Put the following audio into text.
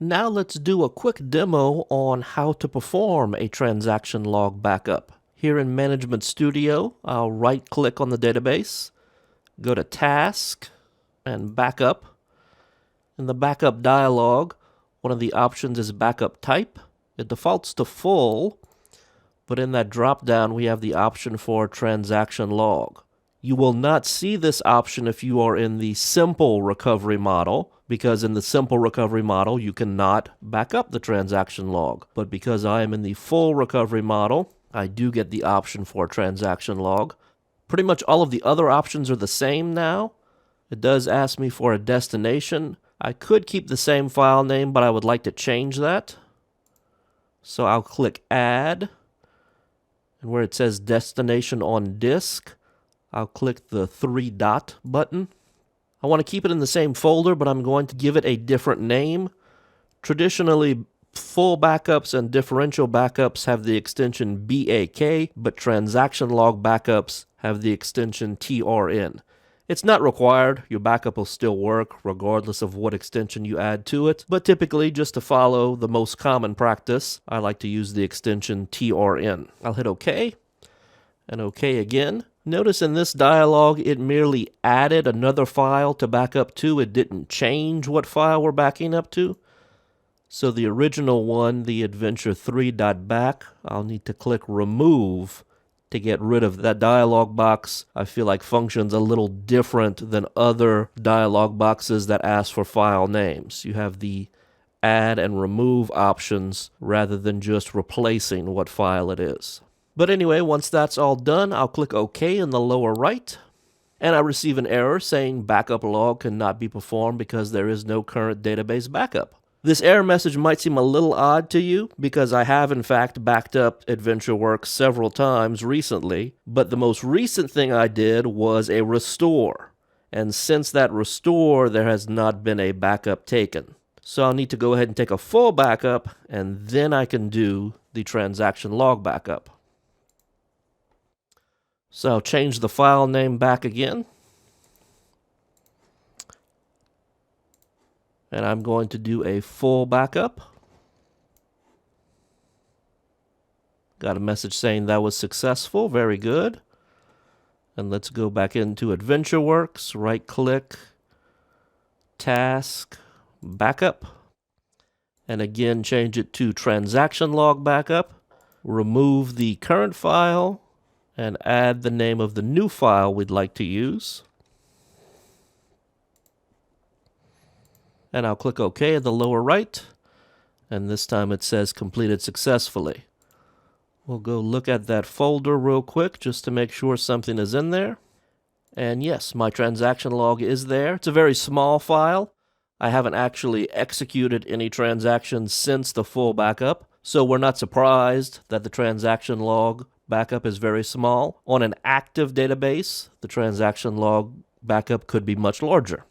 Now let's do a quick demo on how to perform a transaction log backup. Here in Management Studio, I'll right-click on the database, go to Task, and Backup. In the Backup dialog, one of the options is Backup Type. It defaults to Full, but in that drop-down we have the option for Transaction Log. You will not see this option if you are in the Simple Recovery model, because in the Simple Recovery model you cannot back up the transaction log. But because I am in the Full Recovery model, I do get the option for transaction log. Pretty much all of the other options are the same now. It does ask me for a destination. I could keep the same file name, but I would like to change that. So I'll click Add, and where it says Destination on Disk, I'll click the 3-dot button. I want to keep it in the same folder, but I'm going to give it a different name. Traditionally, full backups and differential backups have the extension BAK, but transaction log backups have the extension TRN. It's not required. Your backup will still work regardless of what extension you add to it, but typically, just to follow the most common practice, I like to use the extension TRN. I'll hit OK, and OK again. Notice in this dialog, it merely added another file to back up to. It didn't change what file we're backing up to. So the original one, the adventure3.back, I'll need to click Remove to get rid of that dialog box. I feel like functions a little different than other dialog boxes that ask for file names. You have the add and remove options rather than just replacing what file it is. But anyway, once that's all done, I'll click OK in the lower right, and I receive an error saying backup log cannot be performed because there is no current database backup. This error message might seem a little odd to you because I have in fact backed up AdventureWorks several times recently, but the most recent thing I did was a restore. And since that restore, there has not been a backup taken. So I'll need to go ahead and take a full backup, and then I can do the transaction log backup. So I'll change the file name back again. And I'm going to do a full backup. Got a message saying that was successful. Very good. And let's go back into AdventureWorks, right-click, Task, Backup. And again, change it to Transaction Log Backup. Remove the current file and add the name of the new file we'd like to use. And I'll click OK at the lower right, and this time it says completed successfully. We'll go look at that folder real quick just to make sure something is in there. And yes, my transaction log is there. It's a very small file. I haven't actually executed any transactions since the full backup, so we're not surprised that the transaction log backup is very small. On an active database, the transaction log backup could be much larger.